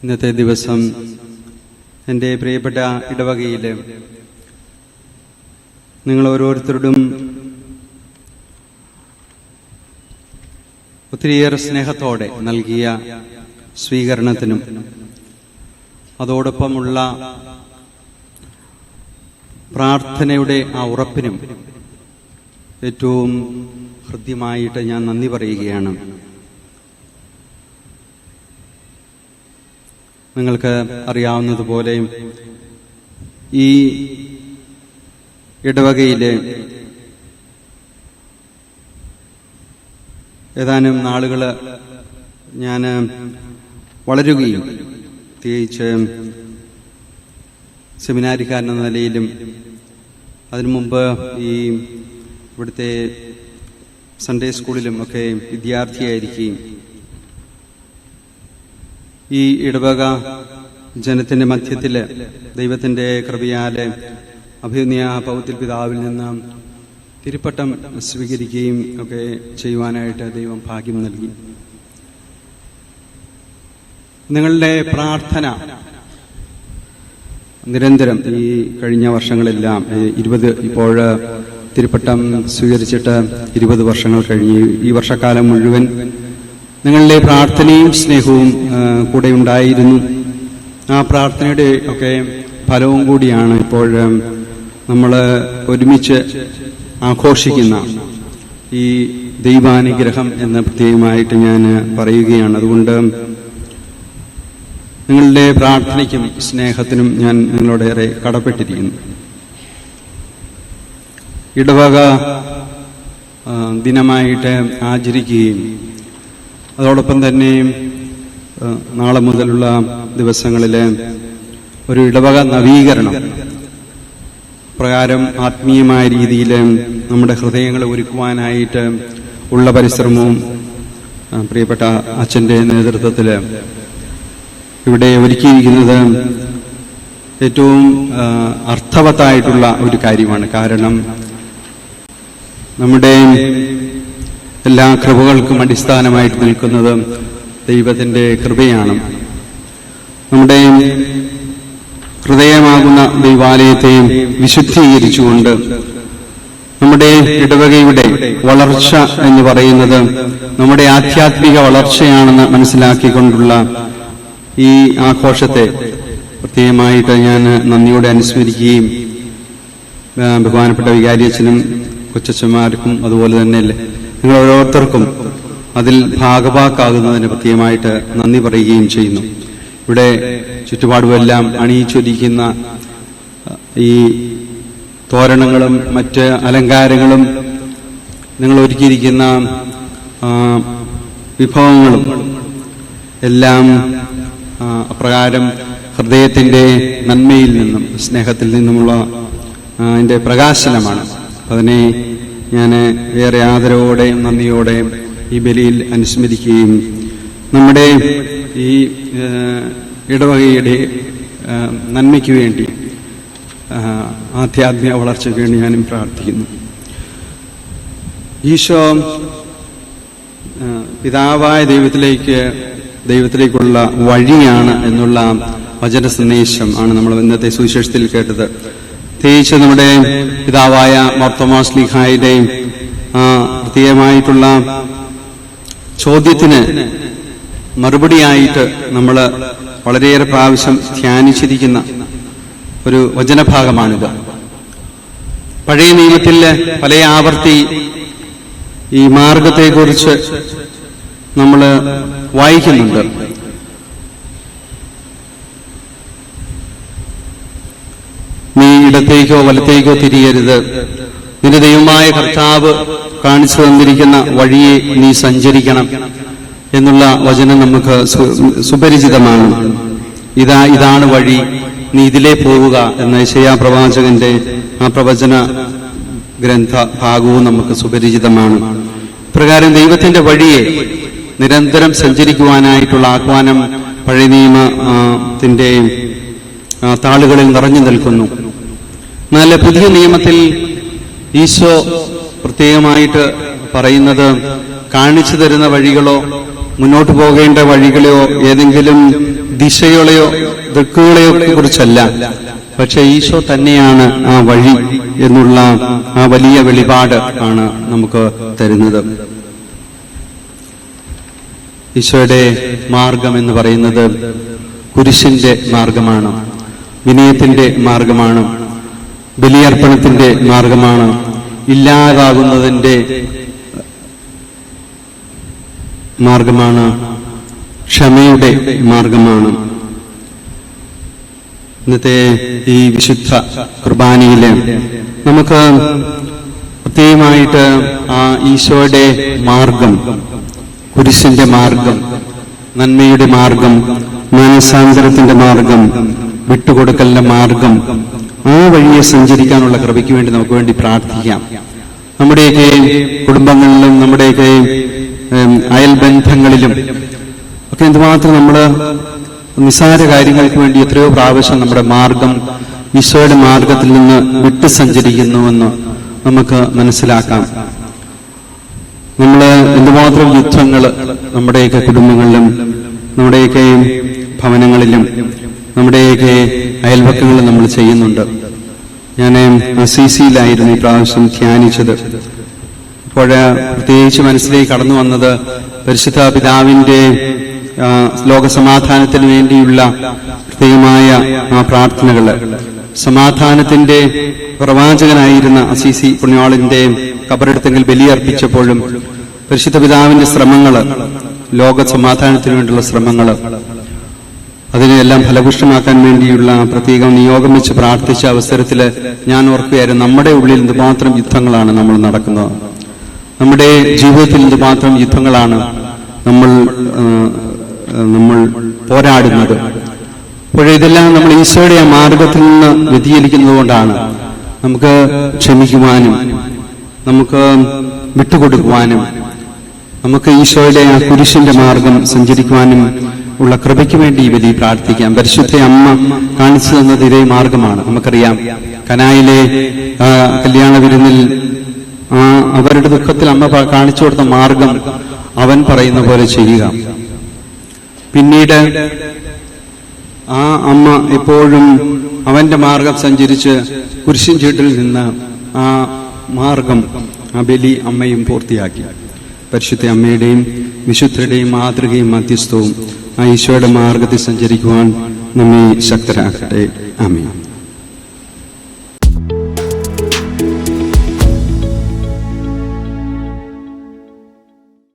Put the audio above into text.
ഇന്നത്തെ ദിവസം എൻ്റെ പ്രിയപ്പെട്ട ഇടവകയിൽ നിങ്ങൾ ഓരോരുത്തരോടും ഒത്തിരിയേറെ സ്നേഹത്തോടെ നൽകിയ സ്വീകരണത്തിനും അതോടൊപ്പമുള്ള പ്രാർത്ഥനയുടെ ആ ഉറപ്പിനും ഏറ്റവും ഹൃദ്യമായിട്ട് ഞാൻ നന്ദി പറയുകയാണ്. നിങ്ങൾക്ക് അറിയാവുന്നതുപോലെ ഈ ഇടവകയിലെ ഏതാനും നാളുകൾ ഞാൻ വളരുകയും പ്രത്യേകിച്ച് സെമിനാരിക്കാരൻ എന്ന നിലയിലും അതിനു മുമ്പ് ഈ ഇവിടുത്തെ സൺഡേ സ്കൂളിലും ഒക്കെ വിദ്യാർത്ഥിയായിരിക്കുകയും ഈ ഇടവക ജനത്തിന്റെ മധ്യത്തിൽ ദൈവത്തിന്റെ കൃപയാലെ അഭിനയ പൗത്തിൽ പിതാവിൽ നിന്ന് തിരുപ്പട്ടം സ്വീകരിക്കുകയും ഒക്കെ ചെയ്യുവാനായിട്ട് ദൈവം ഭാഗ്യം നൽകി. നിങ്ങളുടെ പ്രാർത്ഥന നിരന്തരം ഈ കഴിഞ്ഞ വർഷങ്ങളെല്ലാം 20 ഇപ്പോൾ തിരുപ്പട്ടം സ്വീകരിച്ചിട്ട് 20 വർഷങ്ങൾ കഴിഞ്ഞ് ഈ വർഷക്കാലം മുഴുവൻ നിങ്ങളുടെ പ്രാർത്ഥനയും സ്നേഹവും കൂടെ ഉണ്ടായിരുന്നു. ആ പ്രാർത്ഥനയുടെ ഒക്കെ ഫലവും കൂടിയാണ് ഇപ്പോൾ നമ്മൾ ഒരുമിച്ച് ആഘോഷിക്കുന്ന ഈ ദൈവാനുഗ്രഹം എന്ന് പ്രത്യേകമായിട്ട് ഞാൻ പറയുകയാണ്. അതുകൊണ്ട് നിങ്ങളുടെ പ്രാർത്ഥനയ്ക്കും സ്നേഹത്തിനും ഞാൻ നിങ്ങളോടേറെ കടപ്പെട്ടിരിക്കുന്നു. ഇടവക ദിനമായിട്ട് ആചരിക്കുകയും അതോടൊപ്പം തന്നെ നാളെ മുതലുള്ള ദിവസങ്ങളിൽ ഒരു ഇടവക നവീകരണം പ്രകാരം ആത്മീയമായ രീതിയിൽ നമ്മുടെ ഹൃദയങ്ങളെ ഒരുക്കുവാനായിട്ട് ഉള്ള പരിശ്രമവും പ്രിയപ്പെട്ട അച്ഛൻ്റെ നേതൃത്വത്തിൽ ഇവിടെ ഒരുക്കിയിരിക്കുന്നത് ഏറ്റവും അർത്ഥവത്തായിട്ടുള്ള ഒരു കാര്യമാണ്. കാരണം നമ്മുടെ എല്ലാ കൃപകൾക്കും അടിസ്ഥാനമായിട്ട് നിൽക്കുന്നത് ദൈവത്തിന്റെ കൃപയാണ്. നമ്മുടെ ഹൃദയമാകുന്ന ദൈവാലയത്തെയും വിശുദ്ധീകരിച്ചുകൊണ്ട് നമ്മുടെ ഇടവകയുടെ വളർച്ച എന്ന് പറയുന്നത് നമ്മുടെ ആധ്യാത്മിക വളർച്ചയാണെന്ന് മനസ്സിലാക്കിക്കൊണ്ടുള്ള ഈ ആഘോഷത്തെ പ്രത്യേകമായിട്ട് ഞാൻ നന്ദിയോടെ അനുസ്മരിക്കുകയും ബഹുമാനപ്പെട്ട വികാരിയച്ഛനും കൊച്ചച്ഛന്മാർക്കും അതുപോലെ തന്നെ നിങ്ങൾ ഓരോരുത്തർക്കും അതിൽ ഭാഗഭാക്കാകുന്നതിന് പ്രത്യേകമായിട്ട് നന്ദി പറയുകയും ചെയ്യുന്നു. ഇവിടെ ചുറ്റുപാടുമെല്ലാം അണിയിച്ചൊരിക്കുന്ന ഈ തോരണങ്ങളും മറ്റ് അലങ്കാരങ്ങളും നിങ്ങൾ ഒരുക്കിയിരിക്കുന്ന വിഭവങ്ങളും എല്ലാം അപ്രകാരം ഹൃദയത്തിന്റെ നന്മയിൽ നിന്നും സ്നേഹത്തിൽ നിന്നുമുള്ള അതിന്റെ പ്രകാശനമാണ്. അതിനെ ഞാൻ ഏറെ ആദരവോടെയും നന്ദിയോടെയും ഈ ബലിയിൽ അനുസ്മരിക്കുകയും നമ്മുടെ ഈ ഇടവകയുടെ നന്മയ്ക്ക് വേണ്ടി ആധ്യാത്മിക വളർച്ചയ്ക്ക് വേണ്ടി ഞാനും പ്രാർത്ഥിക്കുന്നു. ഈശോ പിതാവായ ദൈവത്തിലേക്കുള്ള വഴിയാണ് എന്നുള്ള വചന സന്ദേശം ആണ് നമ്മൾ ഇന്നത്തെ സുവിശേഷത്തിൽ കേട്ടത്. പ്രത്യേകിച്ച് നമ്മുടെ പിതാവായ മാർത്തോമാ ശ്ലീഹായുടെ പ്രത്യേകമായിട്ടുള്ള ചോദ്യത്തിന് മറുപടിയായിട്ട് നമ്മൾ വളരെയേറെ പ്രാവശ്യം ധ്യാനിച്ചിരിക്കുന്ന ഒരു വചനഭാഗമാണിത്. പഴയ നിയമത്തിൽ പല ആവർത്തി ഈ മാർഗത്തെക്കുറിച്ച് നമ്മൾ വായിക്കുന്നുണ്ട്. നീ ഇടത്തേക്കോ വലത്തേക്കോ തിരിയരുത്, നിന്റെ ദൈവമായ കർത്താവ് കാണിച്ചു തന്നിരിക്കുന്ന വഴിയെ നീ സഞ്ചരിക്കണം എന്നുള്ള വചനം നമുക്ക് സുപരിചിതമാണ്. ഇതാണ് വഴി, നീ ഇതിലേ പോവുക എന്ന യെശയ്യാ പ്രവാചകന്റെ ആ പ്രവചന ഗ്രന്ഥ ഭാഗവും നമുക്ക് സുപരിചിതമാണ്. പ്രകാരം ദൈവത്തിന്റെ വഴിയെ നിരന്തരം സഞ്ചരിക്കുവാനായിട്ടുള്ള ആഹ്വാനം പഴയ നിയമത്തിന്റെ താളുകളിൽ നിറഞ്ഞു നിൽക്കുന്നു. എന്നാൽ പുതിയ നിയമത്തിൽ ഈശോ പ്രത്യേകമായിട്ട് പറയുന്നത് കാണിച്ചു തരുന്ന വഴികളോ മുന്നോട്ട് പോകേണ്ട വഴികളോ ഏതെങ്കിലും ദിശകളെയോ ദിക്കുകളെയോ കുറിച്ചല്ല, പക്ഷെ ഈശോ തന്നെയാണ് ആ വഴി എന്നുള്ള ആ വലിയ വെളിപാട് ആണ് നമുക്ക് തരുന്നത്. ഈശോയുടെ മാർഗം എന്ന് പറയുന്നത് കുരിശിന്റെ മാർഗമാണ്, വിനയത്തിന്റെ മാർഗമാണ്, ബലിയർപ്പണത്തിന്റെ മാർഗമാണ്, ഇല്ലാതാകുന്നതിന്റെ മാർഗമാണ്, ക്ഷമയുടെ മാർഗമാണ്. ഇന്നത്തെ ഈ വിശുദ്ധ കുർബാനയില് നമുക്ക് പ്രത്യേകമായിട്ട് ആ ഈശോയുടെ മാർഗം, കുരിശിന്റെ മാർഗം, നന്മയുടെ മാർഗം, മാനസാന്തരത്തിന്റെ മാർഗം, വിട്ടുകൊടുക്കലിന്റെ മാർഗം, ആ വഴിയെ സഞ്ചരിക്കാനുള്ള കൃപയ്ക്ക് വേണ്ടി നമുക്ക് വേണ്ടി പ്രാർത്ഥിക്കാം. നമ്മുടെയൊക്കെ കുടുംബങ്ങളിലും നമ്മുടെയൊക്കെ അയൽബന്ധങ്ങളിലും ഒക്കെ എന്തുമാത്രം നമ്മള് നിസ്സാര കാര്യങ്ങൾക്ക് വേണ്ടി എത്രയോ പ്രാവശ്യം നമ്മുടെ മാർഗം ഈശോയുടെ മാർഗത്തിൽ നിന്ന് വിട്ടു സഞ്ചരിക്കുന്നുവെന്ന് നമുക്ക് മനസ്സിലാക്കാം. നമ്മള് എന്തുമാത്രം യുദ്ധങ്ങൾ നമ്മുടെയൊക്കെ കുടുംബങ്ങളിലും നമ്മുടെയൊക്കെ ഭവനങ്ങളിലും നമ്മുടെയൊക്കെ അയൽവക്കങ്ങളിലും നമ്മൾ ചെയ്യുന്നുണ്ട്. ഞാൻ അസീസിയിലായിരുന്നു ഈ പ്രാവശ്യം ധ്യാനിച്ചത്. അപ്പോൾ പ്രത്യേകിച്ച് മനസ്സിലേക്ക് കടന്നു വന്നത് പരിശുദ്ധ പിതാവിന്റെ ലോകസമാധാനത്തിന് വേണ്ടിയുള്ള പ്രത്യേകമായ ആ പ്രാർത്ഥനകള്, സമാധാനത്തിന്റെ പ്രവാചകനായിരുന്ന അസീസി പുണ്യാളന്റെ കബറെടുത്തെങ്കിൽ ബലിയർപ്പിച്ചപ്പോഴും പരിശുദ്ധ പിതാവിന്റെ ശ്രമങ്ങള്, ലോക സമാധാനത്തിന് വേണ്ടിയുള്ള ശ്രമങ്ങള്, അതിനെല്ലാം ഫലപുഷ്ടമാക്കാൻ വേണ്ടിയുള്ള പ്രത്യേകം നിയോഗം വെച്ച് പ്രാർത്ഥിച്ച അവസരത്തില് ഞാൻ ഓർക്കുകയായിരുന്നു, നമ്മുടെ ഉള്ളിൽ എന്തുമാത്രം യുദ്ധങ്ങളാണ് നമ്മൾ നടക്കുന്നത്, നമ്മുടെ ജീവിതത്തിൽ എന്തുമാത്രം യുദ്ധങ്ങളാണ് നമ്മൾ പോരാടുന്നത്. അപ്പോഴിതെല്ലാം നമ്മൾ ഈശോയുടെ ആ മാർഗത്തിൽ നിന്ന് വ്യതിചലിക്കുന്നത് കൊണ്ടാണ് നമുക്ക് ക്ഷമിക്കുവാനും നമുക്ക് വിട്ടുകൊടുക്കുവാനും നമുക്ക് ഈശോയുടെ ആ കുരിശിന്റെ മാർഗം സഞ്ചരിക്കുവാനും ഉള്ള കൃപയ്ക്ക് വേണ്ടി ഈ ബലി പ്രാർത്ഥിക്കാം. പരിശുദ്ധ അമ്മ കാണിച്ചു തന്നത് ഇതേ മാർഗമാണ്. നമുക്കറിയാം, കനായിലെ കല്യാണ വിരുന്നിൽ അവരുടെ ദുഃഖത്തിൽ അമ്മ കാണിച്ചു കൊടുത്ത മാർഗം അവൻ പറയുന്ന പോലെ ചെയ്യുക. പിന്നീട് ആ അമ്മ എപ്പോഴും അവന്റെ മാർഗം സഞ്ചരിച്ച് കുരിശിൻ ചീട്ടിൽ നിന്ന് ആ മാർഗം, ആ ബലി അമ്മയും പൂർത്തിയാക്കി. പരിശുദ്ധ അമ്മയുടെയും വിശുദ്ധരുടെയും മാതൃകയും മധ്യസ്ഥവും ആ ഈശോയുടെ മാർഗത്തിൽ സഞ്ചരിക്കുവാൻ നമ്മെ ശക്തരാക്കട്ടെ. ആമേൻ.